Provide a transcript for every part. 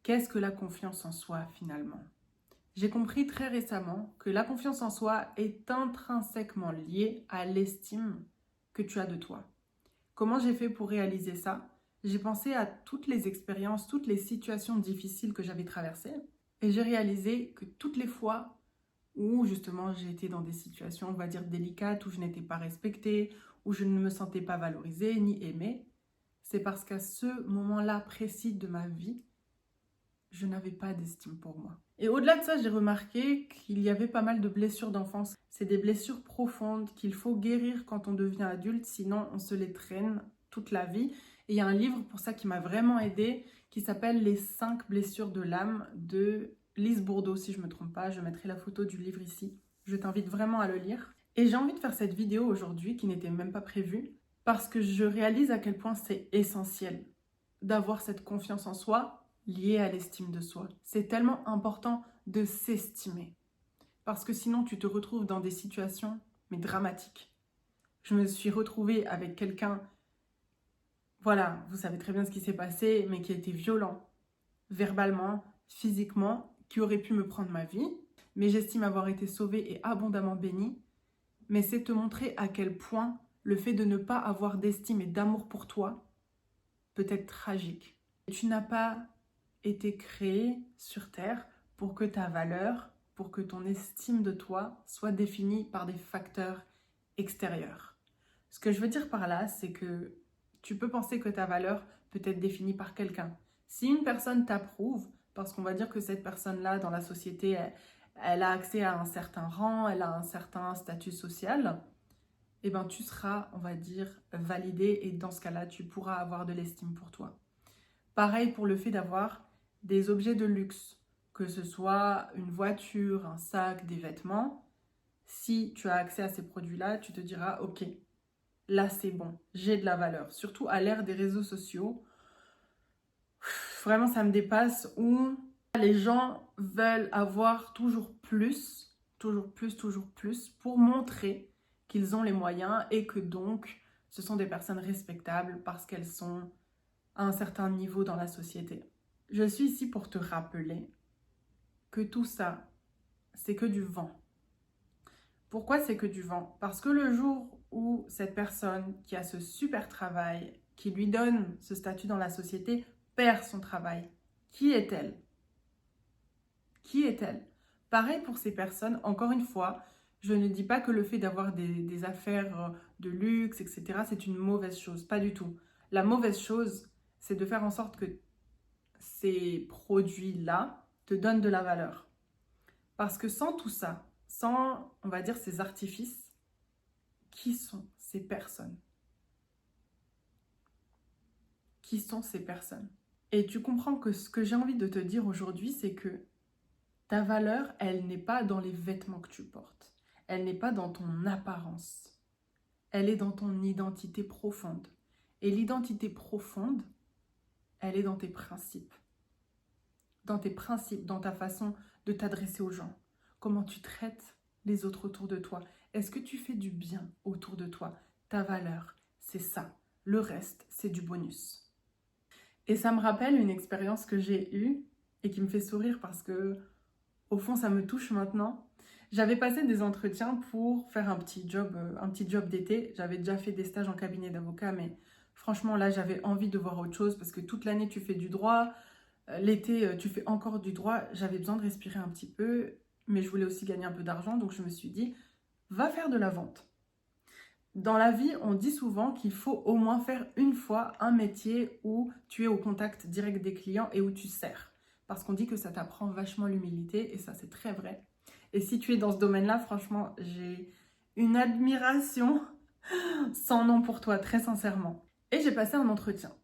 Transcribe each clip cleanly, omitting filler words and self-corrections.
Qu'est-ce que la confiance en soi finalement? J'ai compris très récemment que la confiance en soi est intrinsèquement liée à l'estime que tu as de toi. Comment j'ai fait pour réaliser ça? J'ai pensé à toutes les expériences, toutes les situations difficiles que j'avais traversées et j'ai réalisé que toutes les fois où justement j'ai été dans des situations, on va dire, délicates, où je n'étais pas respectée, où je ne me sentais pas valorisée ni aimée, c'est parce qu'à ce moment-là précis de ma vie, je n'avais pas d'estime pour moi. Et au-delà de ça, j'ai remarqué qu'il y avait pas mal de blessures d'enfance. C'est des blessures profondes qu'il faut guérir quand on devient adulte, sinon on se les traîne toute la vie. Et il y a un livre pour ça qui m'a vraiment aidée, qui s'appelle Les 5 blessures de l'âme de Lise Bourdeau, si je ne me trompe pas. Je mettrai la photo du livre ici. Je t'invite vraiment à le lire. Et j'ai envie de faire cette vidéo aujourd'hui, qui n'était même pas prévue, parce que je réalise à quel point c'est essentiel d'avoir cette confiance en soi liée à l'estime de soi. C'est tellement important de s'estimer. Parce que sinon, tu te retrouves dans des situations, mais dramatiques. Je me suis retrouvée avec quelqu'un, voilà, vous savez très bien ce qui s'est passé, mais qui a été violent, verbalement, physiquement, qui aurait pu me prendre ma vie. Mais j'estime avoir été sauvée et abondamment bénie. Mais c'est te montrer à quel point le fait de ne pas avoir d'estime et d'amour pour toi peut être tragique. Tu n'as pas été créé sur Terre pour que ta valeur, pour que ton estime de toi soit définie par des facteurs extérieurs. Ce que je veux dire par là, c'est que tu peux penser que ta valeur peut être définie par quelqu'un. Si une personne t'approuve, parce qu'on va dire que cette personne-là, dans la société, elle a accès à un certain rang, elle a un certain statut social, eh ben, tu seras, on va dire, validé et dans ce cas-là, tu pourras avoir de l'estime pour toi. Pareil pour le fait d'avoir des objets de luxe, que ce soit une voiture, un sac, des vêtements. Si tu as accès à ces produits-là, tu te diras, ok, là c'est bon, j'ai de la valeur. Surtout à l'ère des réseaux sociaux, vraiment ça me dépasse où les gens veulent avoir toujours plus, toujours plus, toujours plus pour montrer qu'ils ont les moyens et que donc ce sont des personnes respectables parce qu'elles sont à un certain niveau dans la société. Je suis ici pour te rappeler que tout ça, c'est que du vent. Pourquoi c'est que du vent? Parce que le jour où cette personne qui a ce super travail, qui lui donne ce statut dans la société, perd son travail, qui est-elle? Qui est-elle? Pareil pour ces personnes, encore une fois, je ne dis pas que le fait d'avoir des affaires de luxe, etc., c'est une mauvaise chose, pas du tout. La mauvaise chose, c'est de faire en sorte que ces produits-là te donnent de la valeur. Parce que sans tout ça, sans, on va dire, ces artifices, qui sont ces personnes? Qui sont ces personnes? Et tu comprends que ce que j'ai envie de te dire aujourd'hui, c'est que ta valeur, elle n'est pas dans les vêtements que tu portes. Elle n'est pas dans ton apparence. Elle est dans ton identité profonde. Et l'identité profonde, elle est dans tes principes. Dans tes principes, dans ta façon de t'adresser aux gens. Comment tu traites les autres autour de toi. Est-ce que tu fais du bien autour de toi? Ta valeur, c'est ça. Le reste, c'est du bonus. Et ça me rappelle une expérience que j'ai eue et qui me fait sourire parce que, au fond, ça me touche maintenant. J'avais passé des entretiens pour faire un petit job d'été. J'avais déjà fait des stages en cabinet d'avocat, mais franchement, là, j'avais envie de voir autre chose parce que toute l'année, tu fais du droit. L'été, tu fais encore du droit. J'avais besoin de respirer un petit peu, mais je voulais aussi gagner un peu d'argent. Donc, je me suis dit, va faire de la vente. Dans la vie, on dit souvent qu'il faut au moins faire une fois un métier où tu es au contact direct des clients et où tu sers. Parce qu'on dit que ça t'apprend vachement l'humilité et ça, c'est très vrai. Et si tu es dans ce domaine-là, franchement, j'ai une admiration sans nom pour toi, très sincèrement. Et j'ai passé un entretien.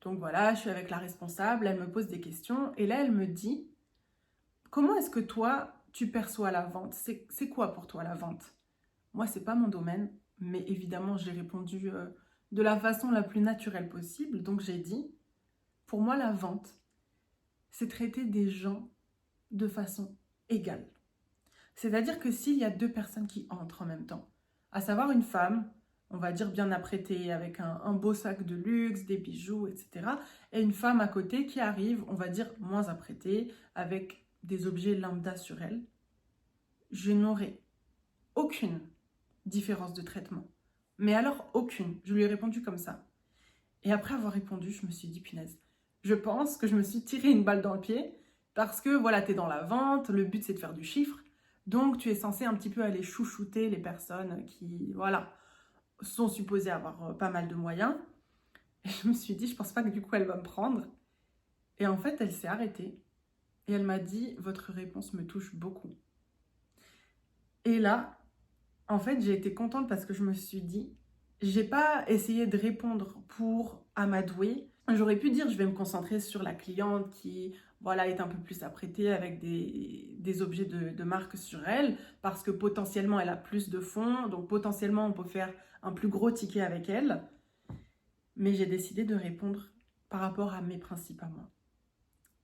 Donc voilà, je suis avec la responsable, elle me pose des questions et là, elle me dit, comment est-ce que toi, tu perçois la vente? C'est quoi pour toi la vente? Moi, c'est pas mon domaine, mais évidemment, j'ai répondu de la façon la plus naturelle possible. Donc, j'ai dit, pour moi, la vente, c'est traiter des gens de façon égale. C'est-à-dire que s'il y a deux personnes qui entrent en même temps, à savoir une femme on va dire bien apprêtée, avec un beau sac de luxe, des bijoux, etc. Et une femme à côté qui arrive, on va dire moins apprêtée, avec des objets lambda sur elle, je n'aurai aucune différence de traitement. Mais alors aucune. Je lui ai répondu comme ça. Et après avoir répondu, je me suis dit, punaise, je pense que je me suis tiré une balle dans le pied parce que voilà, tu es dans la vente, le but c'est de faire du chiffre. Donc tu es censé un petit peu aller chouchouter les personnes qui, voilà, sont supposées avoir pas mal de moyens. Et je me suis dit, je pense pas que du coup elle va me prendre. Et en fait, elle s'est arrêtée. Et elle m'a dit, votre réponse me touche beaucoup. Et là, en fait, j'ai été contente parce que je me suis dit, j'ai pas essayé de répondre pour amadouer. J'aurais pu dire, je vais me concentrer sur la cliente qui, voilà, est un peu plus apprêtée avec des objets de marque sur elle, parce que potentiellement, elle a plus de fonds, donc potentiellement, on peut faire un plus gros ticket avec elle. Mais j'ai décidé de répondre par rapport à mes principes à moi.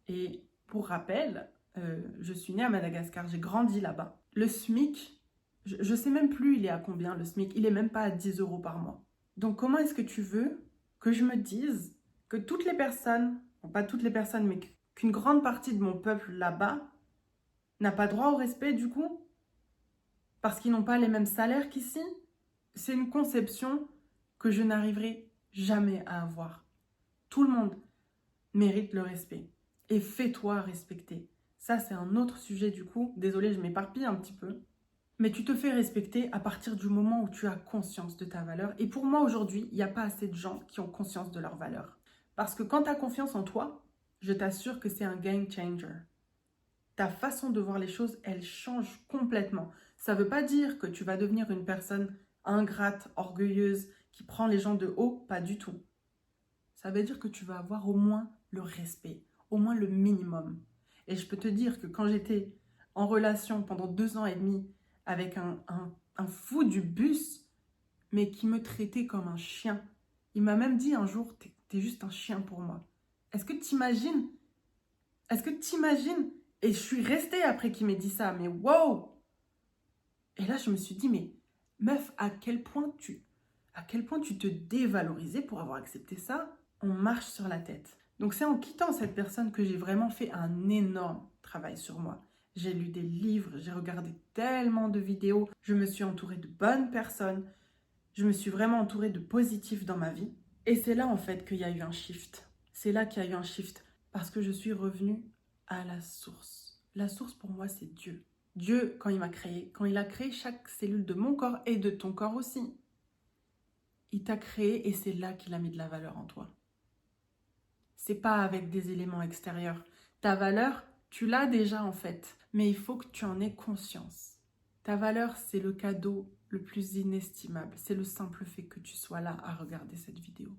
Et pour rappel, je suis née à Madagascar, j'ai grandi là-bas. Le SMIC, je ne sais même plus il est à combien le SMIC, il n'est même pas à 10 € par mois. Donc comment est-ce que tu veux que je me dise que toutes les personnes, bon, pas toutes les personnes, mais qu'une grande partie de mon peuple là-bas n'a pas droit au respect du coup? Parce qu'ils n'ont pas les mêmes salaires qu'ici? C'est une conception que je n'arriverai jamais à avoir. Tout le monde mérite le respect. Et fais-toi respecter. Ça, c'est un autre sujet du coup. Désolée, je m'éparpille un petit peu. Mais tu te fais respecter à partir du moment où tu as conscience de ta valeur. Et pour moi, aujourd'hui, il n'y a pas assez de gens qui ont conscience de leur valeur. Parce que quand tu as confiance en toi, je t'assure que c'est un game changer. Ta façon de voir les choses, elle change complètement. Ça ne veut pas dire que tu vas devenir une personne ingrate, orgueilleuse, qui prend les gens de haut, pas du tout. Ça veut dire que tu vas avoir au moins le respect, au moins le minimum. Et je peux te dire que quand j'étais en relation pendant 2 ans et demi avec un fou du bus, mais qui me traitait comme un chien, il m'a même dit un jour, t'es juste un chien pour moi. Est-ce que t'imagines? Est-ce que t'imagines? Et je suis restée après qu'il m'ait dit ça, mais wow! Et là, je me suis dit, mais meuf, à quel point tu te dévalorisais pour avoir accepté ça? On marche sur la tête. Donc c'est en quittant cette personne que j'ai vraiment fait un énorme travail sur moi. J'ai lu des livres, j'ai regardé tellement de vidéos, je me suis entourée de bonnes personnes, je me suis vraiment entourée de positifs dans ma vie. Et c'est là en fait qu'il y a eu un shift. C'est là qu'il y a eu un shift parce que je suis revenue à la source. La source pour moi c'est Dieu. Dieu, quand il a créé chaque cellule de mon corps et de ton corps aussi, il t'a créé et c'est là qu'il a mis de la valeur en toi. C'est pas avec des éléments extérieurs. Ta valeur, tu l'as déjà en fait, mais il faut que tu en aies conscience. Ta valeur, c'est le cadeau le plus inestimable. C'est le simple fait que tu sois là à regarder cette vidéo.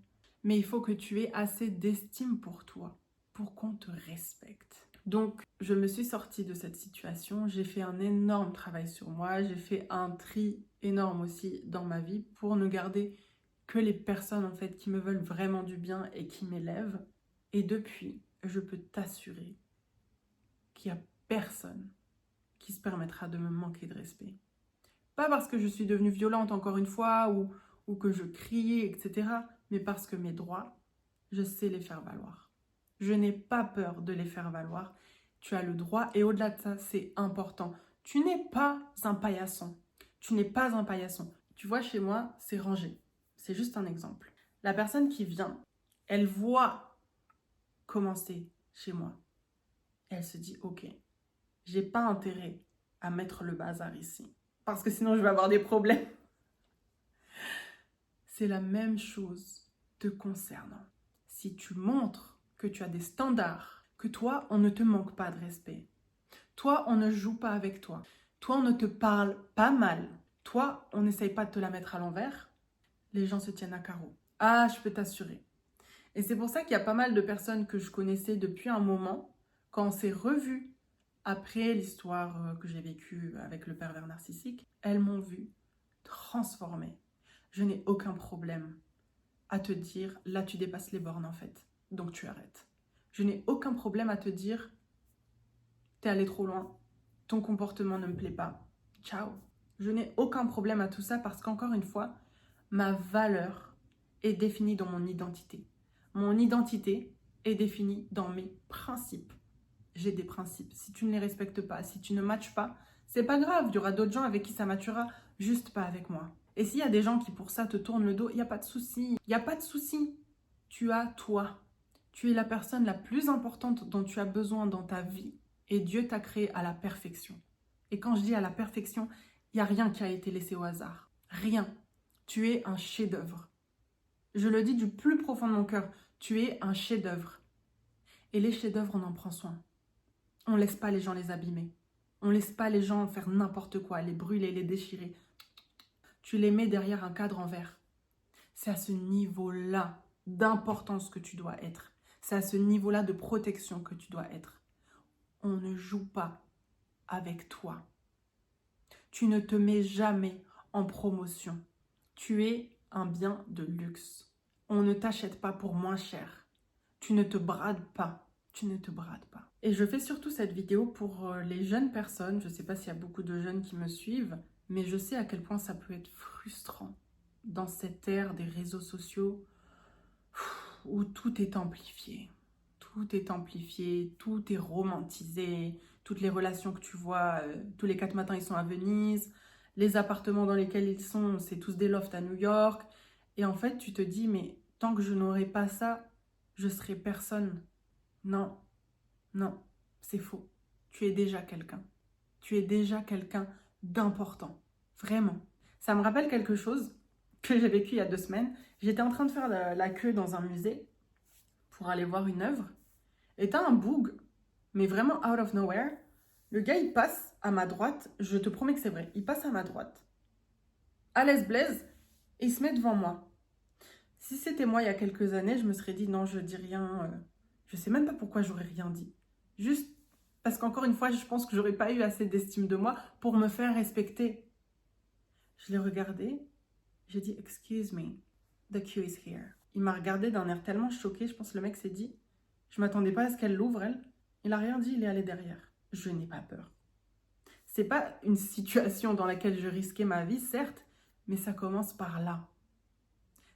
Mais il faut que tu aies assez d'estime pour toi, pour qu'on te respecte. Donc, je me suis sortie de cette situation. J'ai fait un énorme travail sur moi. J'ai fait un tri énorme aussi dans ma vie pour ne garder que les personnes en fait qui me veulent vraiment du bien et qui m'élèvent. Et depuis, je peux t'assurer qu'il n'y a personne qui se permettra de me manquer de respect. Pas parce que je suis devenue violente encore une fois ou que je criais, etc. Mais parce que mes droits, je sais les faire valoir. Je n'ai pas peur de les faire valoir. Tu as le droit et au-delà de ça, c'est important. Tu n'es pas un paillasson. Tu n'es pas un paillasson. Tu vois, chez moi, c'est rangé. C'est juste un exemple. La personne qui vient, elle voit commencer chez moi. Elle se dit, ok, j'ai pas intérêt à mettre le bazar ici. Parce que sinon, je vais avoir des problèmes. C'est la même chose te concernant. Si tu montres que tu as des standards, que toi, on ne te manque pas de respect. Toi, on ne joue pas avec toi. Toi, on ne te parle pas mal. Toi, on n'essaye pas de te la mettre à l'envers. Les gens se tiennent à carreau. Ah, je peux t'assurer. Et c'est pour ça qu'il y a pas mal de personnes que je connaissais depuis un moment, quand on s'est revus après l'histoire que j'ai vécue avec le pervers narcissique, elles m'ont vue transformée. Je n'ai aucun problème à te dire, là tu dépasses les bornes en fait, donc tu arrêtes. Je n'ai aucun problème à te dire, t'es allé trop loin, ton comportement ne me plaît pas, ciao. Je n'ai aucun problème à tout ça parce qu'encore une fois, Ma valeur est définie dans mon identité. Mon identité est définie dans mes principes. J'ai des principes. Si tu ne les respectes pas, si tu ne matches pas, c'est pas grave. Il y aura d'autres gens avec qui ça matchera, juste pas avec moi. Et s'il y a des gens qui pour ça te tournent le dos, il n'y a pas de souci. Il n'y a pas de souci. Tu as toi. Tu es la personne la plus importante dont tu as besoin dans ta vie. Et Dieu t'a créé à la perfection. Et quand je dis à la perfection, il n'y a rien qui a été laissé au hasard. Rien. Tu es un chef-d'œuvre. Je le dis du plus profond de mon cœur. Tu es un chef-d'œuvre. Et les chefs-d'œuvre, on en prend soin. On ne laisse pas les gens les abîmer. On ne laisse pas les gens faire n'importe quoi, les brûler, les déchirer. Tu les mets derrière un cadre en verre. C'est à ce niveau-là d'importance que tu dois être. C'est à ce niveau-là de protection que tu dois être. On ne joue pas avec toi. Tu ne te mets jamais en promotion. Tu es un bien de luxe. On ne t'achète pas pour moins cher. Tu ne te brades pas. Tu ne te brades pas. Et je fais surtout cette vidéo pour les jeunes personnes. Je ne sais pas s'il y a beaucoup de jeunes qui me suivent, mais je sais à quel point ça peut être frustrant dans cette ère des réseaux sociaux où tout est amplifié. Tout est amplifié, tout est romantisé. Toutes les relations que tu vois, tous les 4 matins, ils sont à Venise. Les appartements dans lesquels ils sont, c'est tous des lofts à New York. Et en fait, tu te dis, mais tant que je n'aurai pas ça, je serai personne. Non, non, c'est faux. Tu es déjà quelqu'un. Tu es déjà quelqu'un d'important. Vraiment. Ça me rappelle quelque chose que j'ai vécu il y a 2 semaines. J'étais en train de faire la queue dans un musée pour aller voir une œuvre. Et t'as un boug, mais vraiment out of nowhere. Le gars, il passe à ma droite. Je te promets que c'est vrai. Il passe à ma droite. À l'aise blaise. Et il se met devant moi. Si c'était moi il y a quelques années, je me serais dit non, je dis rien. Je sais même pas pourquoi j'aurais rien dit. Juste parce qu'encore une fois, je pense que j'aurais pas eu assez d'estime de moi pour me faire respecter. Je l'ai regardé. J'ai dit excuse me, the queue is here. Il m'a regardé d'un air tellement choqué. Je pense que le mec s'est dit je m'attendais pas à ce qu'elle l'ouvre, elle. Il a rien dit, il est allé derrière. Je n'ai pas peur. C'est pas une situation dans laquelle je risquais ma vie, certes, mais ça commence par là.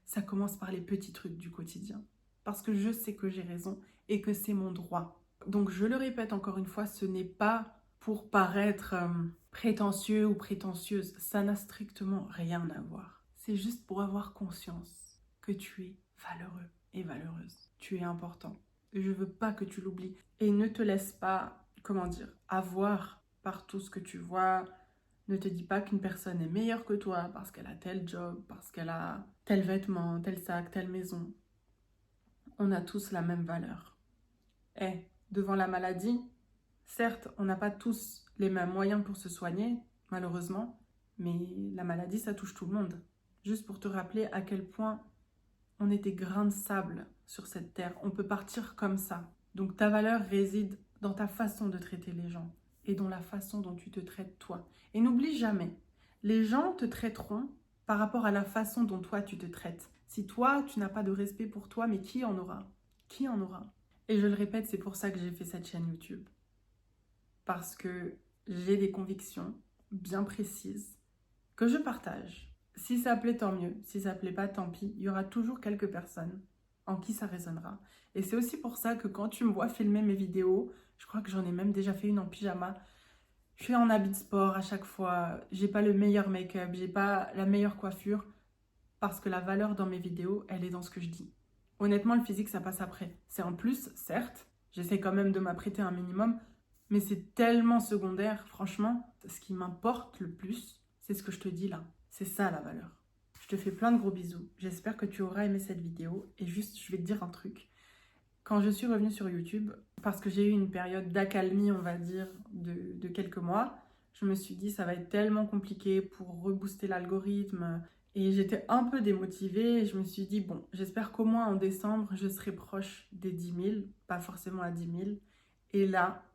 Ça commence par les petits trucs du quotidien. Parce que je sais que j'ai raison et que c'est mon droit. Donc je le répète encore une fois, ce n'est pas pour paraître prétentieux ou prétentieuse. Ça n'a strictement rien à voir. C'est juste pour avoir conscience que tu es valeureux et valeureuse. Tu es important. Je veux pas que tu l'oublies. Et ne te laisse pas, avoir par tout ce que tu vois. Ne te dis pas qu'une personne est meilleure que toi parce qu'elle a tel job, parce qu'elle a tel vêtement, tel sac, telle maison. On a tous la même valeur. Et devant la maladie, certes, on n'a pas tous les mêmes moyens pour se soigner, malheureusement, mais la maladie, ça touche tout le monde. Juste pour te rappeler à quel point on est des grains de sable sur cette terre. On peut partir comme ça. Donc ta valeur réside dans ta façon de traiter les gens et dans la façon dont tu te traites toi. Et n'oublie jamais, les gens te traiteront par rapport à la façon dont toi tu te traites. Si toi, tu n'as pas de respect pour toi, mais qui en aura? Qui en aura? Et je le répète, c'est pour ça que j'ai fait cette chaîne YouTube. Parce que j'ai des convictions bien précises que je partage. Si ça plaît, tant mieux. Si ça plaît pas, tant pis. Il y aura toujours quelques personnes en qui ça résonnera. Et c'est aussi pour ça que quand tu me vois filmer mes vidéos, je crois que j'en ai même déjà fait une en pyjama. Je suis en habit de sport à chaque fois. J'ai pas le meilleur make-up, j'ai pas la meilleure coiffure. Parce que la valeur dans mes vidéos, elle est dans ce que je dis. Honnêtement, le physique, ça passe après. C'est en plus, certes. J'essaie quand même de m'apprêter un minimum. Mais c'est tellement secondaire, franchement. Ce qui m'importe le plus, c'est ce que je te dis là. C'est ça la valeur. Je te fais plein de gros bisous. J'espère que tu auras aimé cette vidéo. Et juste, je vais te dire un truc. Quand je suis revenue sur YouTube, parce que j'ai eu une période d'accalmie, on va dire, de quelques mois, je me suis dit ça va être tellement compliqué pour rebooster l'algorithme. Et j'étais un peu démotivée. Et je me suis dit, bon, j'espère qu'au moins en décembre, je serai proche des 10 000. Pas forcément à 10 000. Et là,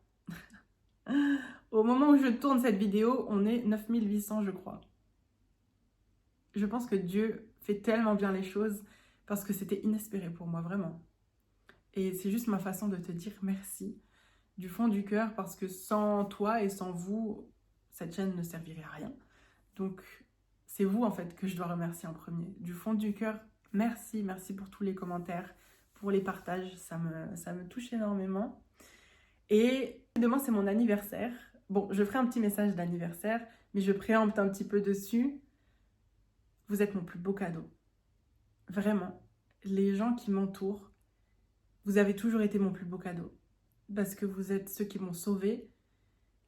au moment où je tourne cette vidéo, on est 9 800, je crois. Je pense que Dieu fait tellement bien les choses parce que c'était inespéré pour moi, vraiment. Et c'est juste ma façon de te dire merci du fond du cœur parce que sans toi et sans vous, cette chaîne ne servirait à rien. Donc, c'est vous en fait que je dois remercier en premier. Du fond du cœur, merci, merci pour tous les commentaires, pour les partages, ça me touche énormément. Et demain c'est mon anniversaire. Bon, je ferai un petit message d'anniversaire, mais je préempte un petit peu dessus. Vous êtes mon plus beau cadeau. Vraiment, les gens qui m'entourent, vous avez toujours été mon plus beau cadeau. Parce que vous êtes ceux qui m'ont sauvée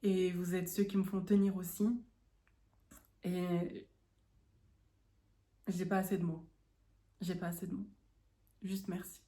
et vous êtes ceux qui me font tenir aussi. Et j'ai pas assez de mots. J'ai pas assez de mots. Juste merci.